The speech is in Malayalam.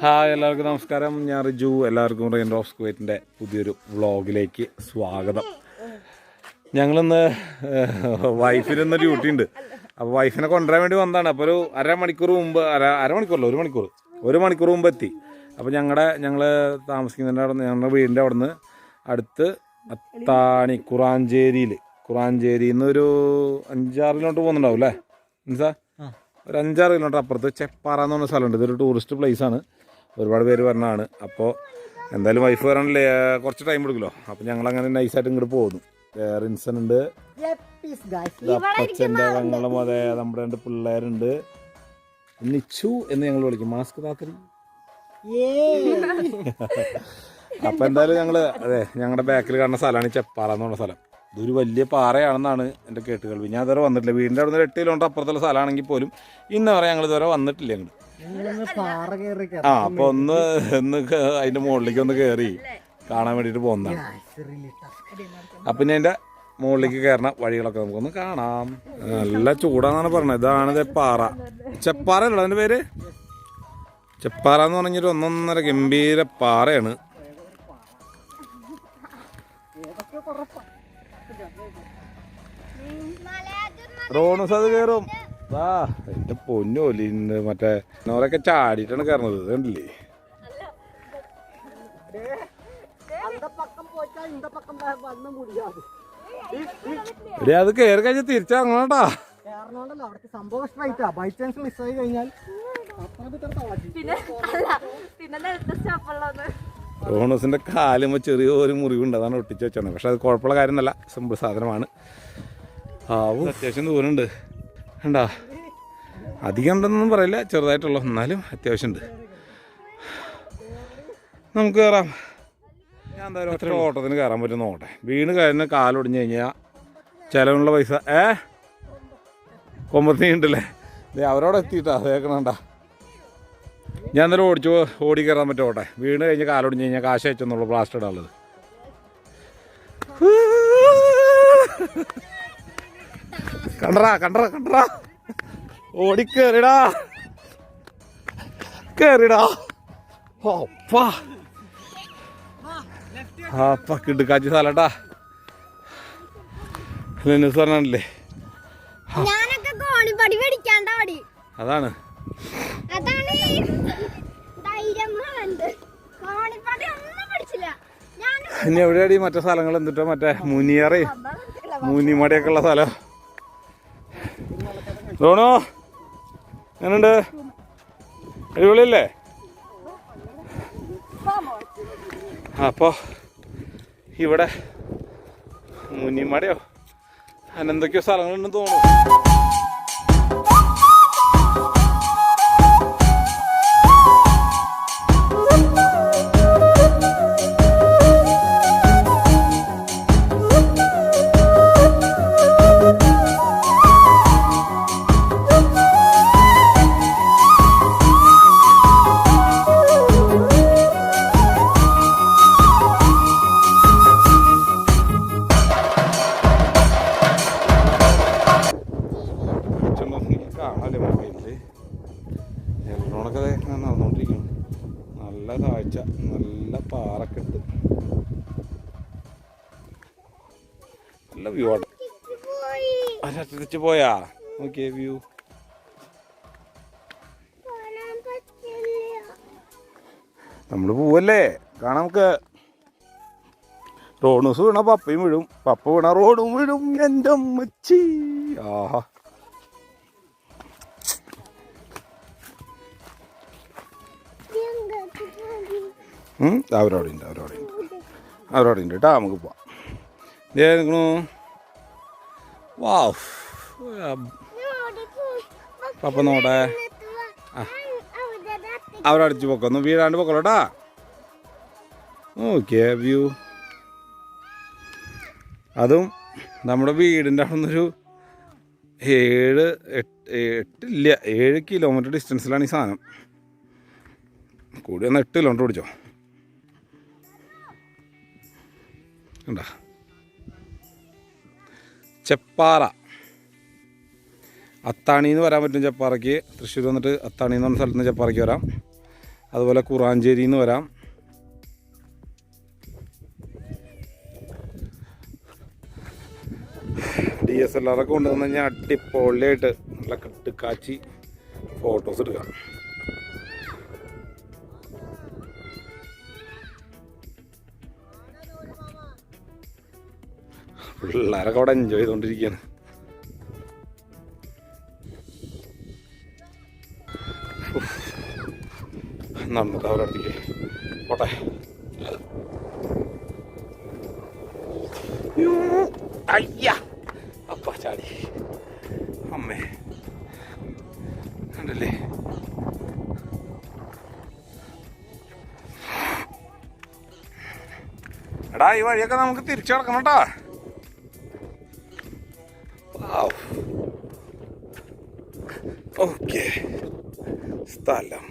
ഹായ്, എല്ലാവർക്കും നമസ്കാരം. ഞാൻ റിജു. എല്ലാവർക്കും റെയിൻഡ്രോപ്സ് കുവൈറ്റിൻ്റെ പുതിയൊരു വ്ളോഗിലേക്ക് സ്വാഗതം. ഞങ്ങളിന്ന് വൈഫിനൊന്ന് ഡ്യൂട്ടി ഉണ്ട്. അപ്പോൾ വൈഫിനെ കൊണ്ടുവരാൻ വേണ്ടി വന്നതാണ്. അപ്പോൾ ഒരു അരമണിക്കൂർ മുമ്പ് ഒരു മണിക്കൂർ മുമ്പ് എത്തി. അപ്പോൾ ഞങ്ങൾ താമസിക്കുന്നതിൻ്റെ അവിടെ നിന്ന്, ഞങ്ങളുടെ വീടിൻ്റെ അവിടെ നിന്ന് അടുത്ത് അത്താണി കുറാഞ്ചേരിയിൽ നിന്ന് ഒരു 5-6 കിലോമീറ്റർ പോകുന്നുണ്ടാവും അല്ലേ മീൻസാ? ഒരു 5-6 കിലോമീറ്റർ അപ്പുറത്ത് ചെപ്പാറ എന്ന് പറഞ്ഞ സ്ഥലമുണ്ട്. ഇതൊരു ടൂറിസ്റ്റ് പ്ലേസാണ്, ഒരുപാട് പേര് പറഞ്ഞതാണ്. അപ്പോൾ എന്തായാലും വൈഫ് വരാനല്ലേ കുറച്ച് ടൈം എടുക്കുമല്ലോ. അപ്പോൾ ഞങ്ങളങ്ങനെ നൈസായിട്ട് ഇങ്ങോട്ട് പോകുന്നു. റിൻസൺ ഉണ്ട്, അപ്പച്ചൻ്റെ പെങ്ങളും, അതെ നമ്മുടെ 2 പിള്ളേരുണ്ട്. നിച്ചു എന്ന് ഞങ്ങൾ വിളിക്കും, മാസ്ക് താത്തരി. അപ്പം എന്തായാലും ഞങ്ങളുടെ ബാക്കിൽ കാണുന്ന സ്ഥലമാണ് ചെപ്പാറ എന്ന് പറഞ്ഞ സ്ഥലം. ഇതൊരു വലിയ പാറയാണെന്നാണ് എൻ്റെ കേട്ടുകേൾവി. ഞാൻ ഇതുവരെ വന്നിട്ടില്ല. വീടിൻ്റെ അവിടെ നിന്ന് 8 കിലോമീറ്റർ അപ്പുറത്തുള്ള സ്ഥലമാണെങ്കിൽ പോലും ഇന്ന് വരെ ഞങ്ങൾ ഇതുവരെ വന്നിട്ടില്ല. ഞങ്ങൾ അപ്പോൾ ഒന്ന് അതിൻ്റെ മുകളിലേക്ക് ഒന്ന് കയറി കാണാൻ വേണ്ടിയിട്ട് പോകുന്നതാണ്. അപ്പം ഇനി അതിൻ്റെ മുകളിലേക്ക് കയറുന്ന വഴികളൊക്കെ നമുക്കൊന്ന് കാണാം. നല്ല ചൂടാന്നാണ് പറഞ്ഞത്. ഇതാണ് പാറ, ചെപ്പാറ അല്ല അതിൻ്റെ പേര്. ചെപ്പാറ എന്ന് പറഞ്ഞൊരു 1.5 ഗംഭീര പാറയാണ്. റോണസ് അത് കയറും. എന്റെ പൊന്നോലിണ്ട്, മറ്റേ നോരൊക്കെ ചാടിയിട്ടാണ് കയറുന്നത്. കണ്ടില്ലേ? അത് കയറി കഴിഞ്ഞാൽ തിരിച്ചങ്ങോട്ടാ. റോണസിന്റെ കാലുമ്പോ ചെറിയൊരു മുറിവുണ്ട്, അതാണ് ഒട്ടിച്ച് വെച്ചാണ്. പക്ഷെ അത് കുഴപ്പമുള്ള കാര്യമൊന്നുമല്ല, സിമ്പിൾ സാധനമാണ്. അത്യാവശ്യം ദൂരമുണ്ട്. കണ്ടാ, അധികം ഉണ്ടെന്നൊന്നും പറയില്ല, ചെറുതായിട്ടുള്ള, എന്നാലും അത്യാവശ്യം ഉണ്ട്. നമുക്ക് കയറാം. ഞാൻ എന്തായാലും ഒറ്റ ഓട്ടത്തിന് കയറാൻ പറ്റും നോക്കട്ടെ. വീണ് കഴിഞ്ഞ് കാലൊടിഞ്ഞ് കഴിഞ്ഞാൽ ചിലവുള്ള പൈസ കൊമ്പത്തി ഉണ്ടല്ലേ. അവരോടെ എത്തിയിട്ടാ കേൾക്കണണ്ട. ഞാൻ എന്തായാലും ഓടി കയറാൻ പറ്റുമോട്ടെ. വീണ് കഴിഞ്ഞ് കാലൊടിഞ്ഞ് കഴിഞ്ഞാൽ കാശ് അയച്ചെന്നുള്ള പ്ലാസ്റ്റർ ഇടാനുള്ളത്. കണ്ടറാ ഓടിക്കേറിടാ. കിടുക്കാച്ചി സ്ഥലട്ടാ. പറഞ്ഞില്ലേ, അതാണ്. ഇനി എവിടെയാടി മറ്റേ സ്ഥലങ്ങൾ എന്തിട്ടോ, മറ്റേ മുനിമടയൊക്കെ ഉള്ള സ്ഥലം. റോണോ എങ്ങനുണ്ട്? അടിപൊളിയല്ലേ? അപ്പോൾ ഇവിടെ മുനിമടയോ അതിനെന്തൊക്കെയോ സ്ഥലങ്ങളുണ്ടെന്ന് തോന്നുന്നു. നടന്നുകൊണ്ടിരിക്കുന്നു. നല്ല കാഴ്ച, നല്ല പാറക്കെട്ട്, നല്ല വ്യൂ ആണ്. അതിനകത്ത് പോയാ നോക്കിയേ വ്യൂ. നമ്മൾ പോവല്ലേ, കാണാം നമുക്ക്. റോഡ്സ് വീണ പപ്പയും വീഴും, പപ്പ വീണ റോഡും വീഴും. എൻ്റെ അമ്മച്ചി, ആഹാ. അവരവിടെ ഉണ്ട് കേട്ടോ. നമുക്ക് പോവാം. നിൽക്കണു. വാവ്, പപ്പ നോട്ടെ. അവരടിച്ച് പൊക്കൊന്നും വീഴാണ്ട് പൊക്കോളൂട്ടാ. Okay view. അതും നമ്മുടെ വീടിൻ്റെ അവിടെ നിന്നൊരു 7 കിലോമീറ്റർ ഡിസ്റ്റൻസിലാണ് ഈ സാധനം. കൂടി ഒന്ന് 8 കിലോമീറ്റർ ഓടിച്ചോ. കണ്ടാ, ചെപ്പാറ. അത്താണി എന്ന് വരാൻ പറ്റും ചെപ്പാറയ്ക്ക്. തൃശ്ശൂർ വന്നിട്ട് അത്താണി എന്ന് പറഞ്ഞ സ്ഥലത്ത് നിന്ന് ചെപ്പാറയ്ക്ക് വരാം. അതുപോലെ കുറാഞ്ചേരിയിൽ നിന്ന് വരാം. DSLR ഒക്കെ കൊണ്ടുവന്ന് കഴിഞ്ഞാൽ അടിപൊളിയായിട്ട് നല്ല കെട്ടുകാച്ചി ഫോട്ടോസ് എടുക്കാം. പിള്ളേരൊക്കെ അവിടെ എൻജോയ് ചെയ്തുകൊണ്ടിരിക്കുകയാണ്. നടന്നിട്ട് അവരുടെ അടുത്തേക്ക് പോട്ടെ. അയ്യ അപ്പ ചാടി അമ്മേ കണ്ടല്ലേ. എടാ ഈ വഴിയൊക്കെ നമുക്ക് തിരിച്ചു കിടക്കണം കേട്ടാ. ഓക്കെ സ്ഥലം